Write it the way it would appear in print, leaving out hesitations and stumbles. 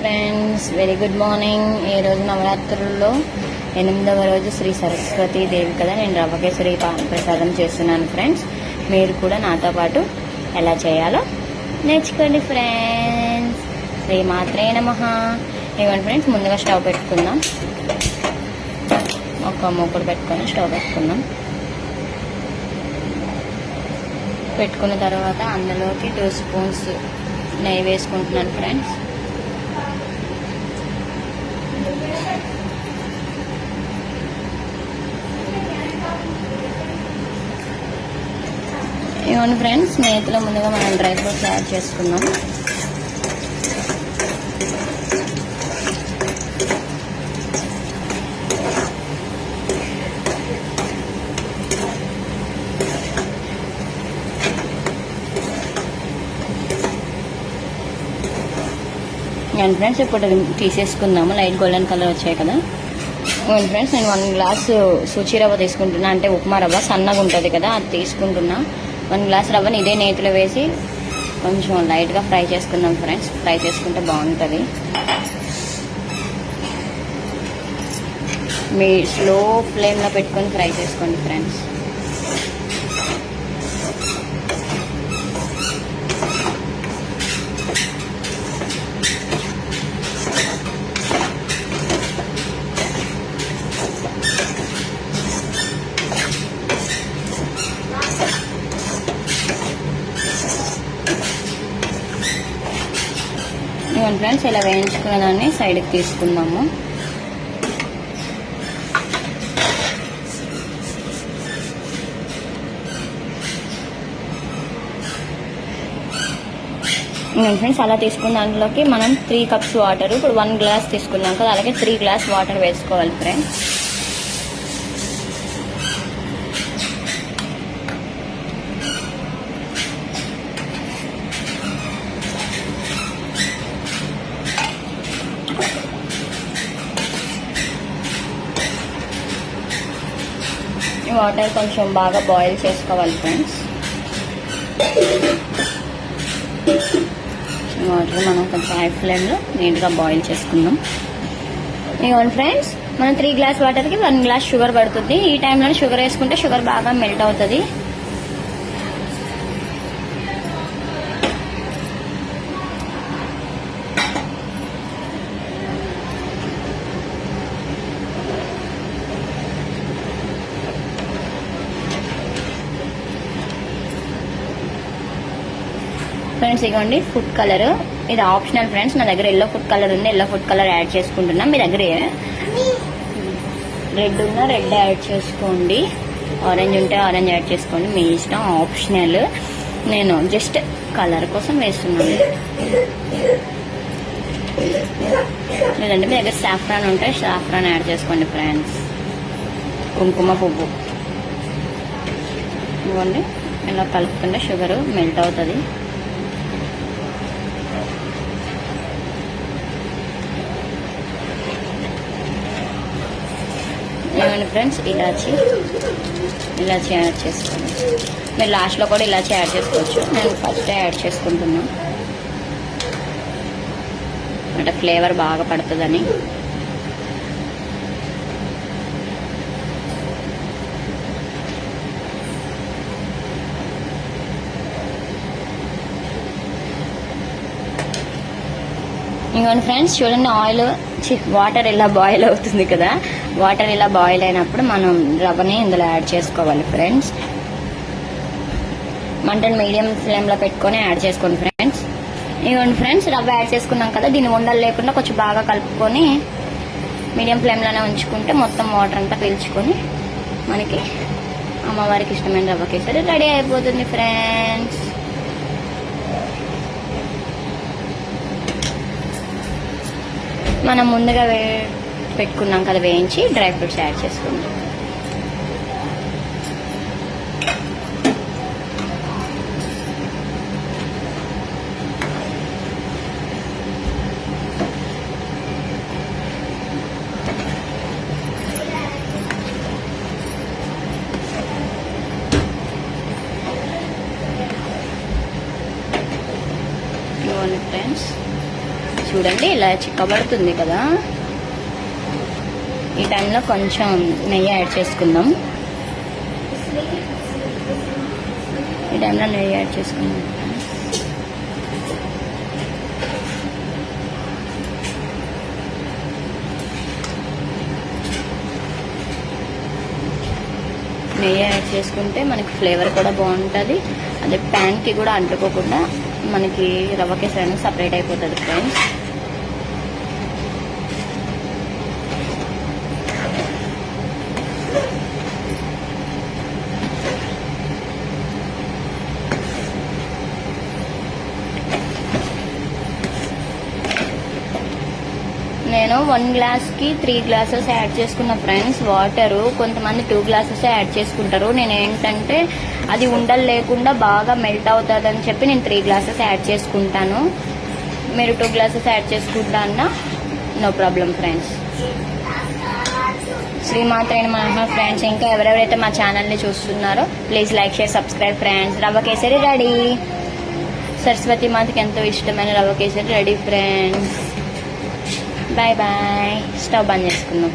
Friends, very good morning. ఈరోజు నవరాత్రుల్లో 8వ రోజు శ్రీ సరస్వతీ దేవి కదా. నేను రవ్వ కేసరి ప్రసాదం చేస్తున్నాను ఫ్రెండ్స్. మీరు కూడా నాతో పాటు ఎలా చేయాలో నేర్చుకోండి ఫ్రెండ్స్. శ్రీ మాత్రే నమః. ఇవ్వండి ఫ్రెండ్స్, ముందుగా స్టవ్ పెట్టుకుందాం. ఒక మూకుడు పెట్టుకొని స్టవ్ పెట్టుకుందాం. పెట్టుకున్న తర్వాత అందులోకి 2 స్పూన్స్ నెయ్యి వేసుకుంటున్నాను ఫ్రెండ్స్. ఇవన్నీ ఫ్రెండ్స్, నేతిలో ముందుగా మనం డ్రై ఫ్రూట్స్ యాడ్ చేసుకుందాం. అండ్ ఫ్రెండ్స్, ఇప్పుడు తీసేసుకుందాము. లైట్ గోల్డెన్ కలర్ వచ్చాయి కదా. అండ్ ఫ్రెండ్స్, నేను 1 గ్లాసు సూచి రవ్వ తీసుకుంటున్నా, అంటే ఉప్మా రవ్వ సన్నగా ఉంటుంది కదా, అది తీసుకుంటున్నా. 1 గ్లాస్ రవ్వని ఇదే నేతిలో వేసి కొంచెం లైట్గా ఫ్రై చేసుకుందాం ఫ్రెండ్స్. ఫ్రై చేసుకుంటే బాగుంటుంది. మీ స్లో ఫ్లేమ్లో పెట్టుకొని ఫ్రై చేసుకోండి ఫ్రెండ్స్. ఇవన్నీ ఫ్రెండ్స్, ఇలా వేయించుకున్న దాన్ని సైడ్కి తీసుకుందాము. ఇవన్నీ ఫ్రెండ్స్, అలా తీసుకున్న దాంట్లోకి మనం 3 కప్స్ వాటర్, ఇప్పుడు 1 గ్లాస్ తీసుకున్నాం కదా, అలాగే 3 గ్లాస్ వాటర్ వేసుకోవాలి ఫ్రెండ్స్. వాటర్ కొంచెం బాగా బాయిల్ చేసుకోవాలి ఫ్రెండ్స్. వాటర్ మనం కొంచెం హై ఫ్లేమ్లో నీట్గా బాయిల్ చేసుకుందాం. ఇవ్వండి ఫ్రెండ్స్, మనం 3 గ్లాస్ వాటర్కి 1 గ్లాస్ షుగర్ పడుతుంది. ఈ టైంలో షుగర్ వేసుకుంటే షుగర్ బాగా మెల్ట్ అవుతుంది. ఫ్రెండ్స్, ఇగోండి ఫుడ్ కలర్, ఇది ఆప్షనల్ ఫ్రెండ్స్. నా దగ్గర ఎల్లో ఫుడ్ కలర్ ఉంది, ఎల్లో ఫుడ్ కలర్ యాడ్ చేసుకుంటున్నా. మీ దగ్గర రెడ్ ఉన్నా రెడ్ యాడ్ చేసుకోండి, ఆరెంజ్ ఉంటే ఆరెంజ్ యాడ్ చేసుకోండి, మీ ఇష్టం, ఆప్షనల్. నేను జస్ట్ కలర్ కోసం వేస్తున్నాను. లేదంటే మీ దగ్గర సాఫ్రాన్ ఉంటే సాఫ్రాన్ యాడ్ చేసుకోండి ఫ్రెండ్స్. కుంకుమ పువ్వు ఇవ్వండి. ఇలా కలుపుకుంటే షుగర్ మెల్ట్ అవుతుంది. ఇవ్వండి ఫ్రెండ్స్, ఇలాచి యాడ్ చేసుకోండి. మీరు లాస్ట్లో కూడా ఇలాచి యాడ్ చేసుకోవచ్చు. నేను ఫస్టే యాడ్ చేసుకుంటున్నా, అంటే ఫ్లేవర్ బాగా పడుతుందని. ఇంకోండి ఫ్రెండ్స్, చూడండి, వాటర్ ఇలా బాయిల్ అవుతుంది కదా. వాటర్ ఇలా బాయిల్ అయినప్పుడు మనం రవ్వని ఇందులో యాడ్ చేసుకోవాలి ఫ్రెండ్స్. మంటను మీడియం ఫ్లేమ్లో పెట్టుకొని యాడ్ చేసుకోండి ఫ్రెండ్స్. ఇవ్వండి ఫ్రెండ్స్, రవ్వ యాడ్ చేసుకున్నాం కదా, దీన్ని ఉండలు లేకుండా కొంచెం బాగా కలుపుకొని మీడియం ఫ్లేమ్లోనే ఉంచుకుంటే మొత్తం వాటర్ అంతా పీల్చుకొని మనకి అమ్మవారికి ఇష్టమైన రవ్వ కేసరి రెడీ అయిపోతుంది ఫ్రెండ్స్. మనం ముందుగా పెట్టుకున్నాం కదా వేయించి, డ్రై ఫ్రూట్స్ యాడ్ చేసుకుందాం. చూడండి ఇలా చిక్కబడుతుంది కదా, ఈ టైంలో కొంచెం నెయ్యి యాడ్ చేసుకుందాం. ఈ టైంలో నెయ్యి యాడ్ చేసుకుందాం. నెయ్యి యాడ్ చేసుకుంటే మనకి ఫ్లేవర్ కూడా బాగుంటుంది, అదే ప్యాన్కి కూడా అంటుకోకుండా మనకి రవ్వ కేసరి అనేది సపరేట్ అయిపోతుంది ఫ్రెండ్స్. నేను 1 గ్లాస్కి 3 గ్లాసెస్ యాడ్ చేసుకున్న ఫ్రెండ్స్ వాటరు. కొంతమంది 2 గ్లాసెస్ యాడ్ చేసుకుంటారు. నేను ఏంటంటే అది ఉండలు లేకుండా బాగా మెల్ట్ అవుతుందని చెప్పి నేను 3 గ్లాసెస్ యాడ్ చేసుకుంటాను. మీరు 2 గ్లాసెస్ యాడ్ చేసుకుంటా అన్నా నో ప్రాబ్లం ఫ్రెండ్స్. శ్రీమాత్రే నమః ఫ్రెండ్స్. ఇంకా ఎవరెవరైతే మా ఛానల్ని చూస్తున్నారో please like, share, subscribe friends. Rava kesari ready. Saraswati మాతకి ఎంతో ఇష్టమైన rava kesari ready friends. Bye bye. Stove బంద్ చేసుకుందాం.